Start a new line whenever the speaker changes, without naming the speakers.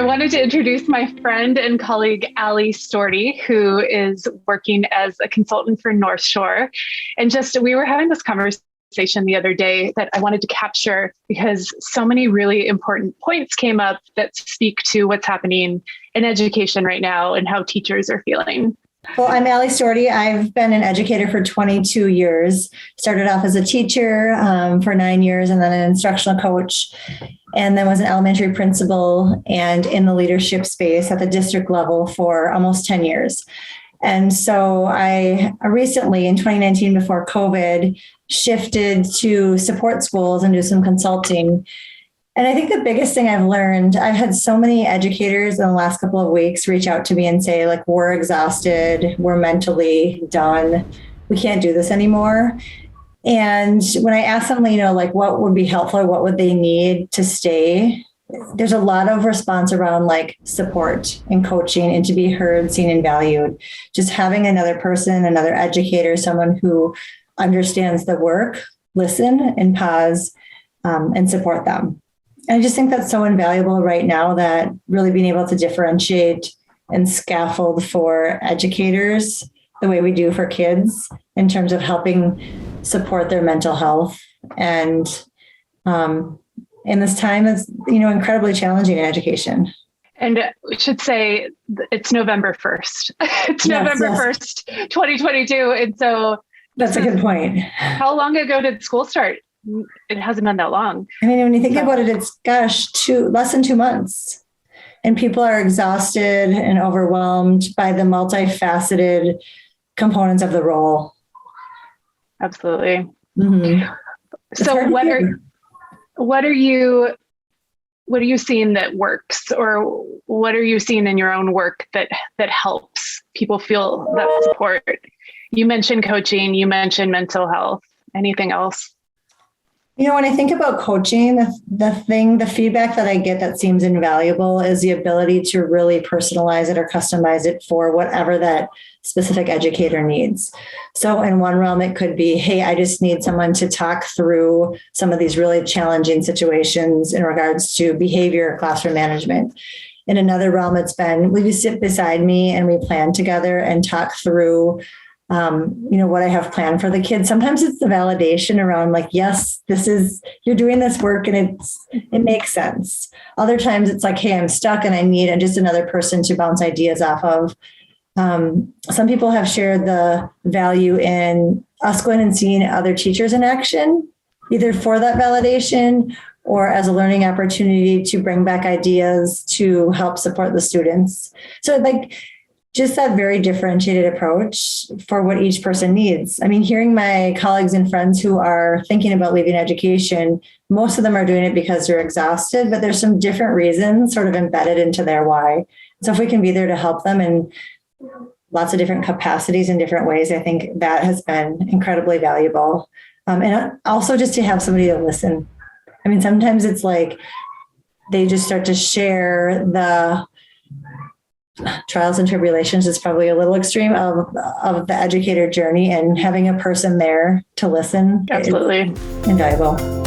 I wanted to introduce my friend and colleague, Allie Storti, who is working as a consultant for North Shore. And we were having this conversation the other day that I wanted to capture because so many really important points came up that speak to what's happening in education right now and how teachers are feeling.
Well, I'm Allie Storti. I've been an educator for 22 years. Started off as a teacher for 9 years and then an instructional coach, and then was an elementary principal and in the leadership space at the district level for almost 10 years. And so I recently, in 2019, before COVID, shifted to support schools and do some consulting. And I think the biggest thing I've learned, I've had so many educators in the last couple of weeks reach out to me and say, like, we're exhausted, we're mentally done, we can't do this anymore. And when I ask them, like what would be helpful or what would they need to stay, there's a lot of response around like support and coaching and to be heard, seen, and valued. Just having another person, another educator, someone who understands the work, listen and pause and support them. And I just think that's so invaluable right now, that really being able to differentiate and scaffold for educators the way we do for kids in terms of helping support their mental health. And in this time is, incredibly challenging in education.
And we should say it's November 1st. It's November 1st, 2022. And so
that's a good point.
How long ago did school start? It hasn't been that long.
I mean, when you think about it, it's less than 2 months. And people are exhausted and overwhelmed by the multifaceted components of the role.
Absolutely.
Mm-hmm.
So what are you seeing that works, or what are you seeing in your own work that helps people feel that support? You mentioned coaching, you mentioned mental health. Anything else?
When I think about coaching, the feedback that I get that seems invaluable is the ability to really personalize it or customize it for whatever that specific educator needs. So in one realm, it could be, hey, I just need someone to talk through some of these really challenging situations in regards to behavior, classroom management. In another realm, it's been, will you sit beside me and we plan together and talk through what I have planned for the kids. Sometimes it's the validation around like, yes, you're doing this work and it makes sense. Other times it's like, hey, I'm stuck and I need just another person to bounce ideas off of. Some people have shared the value in us going and seeing other teachers in action, either for that validation or as a learning opportunity to bring back ideas to help support the students. So just that very differentiated approach for what each person needs. I mean, hearing my colleagues and friends who are thinking about leaving education, most of them are doing it because they're exhausted, but there's some different reasons sort of embedded into their why. So if we can be there to help them in lots of different capacities in different ways, I think that has been incredibly valuable. And also just to have somebody to listen. I mean, sometimes it's like they just start to share the trials and tribulations is probably a little extreme of the educator journey, and having a person there to listen.
Absolutely.
Is invaluable.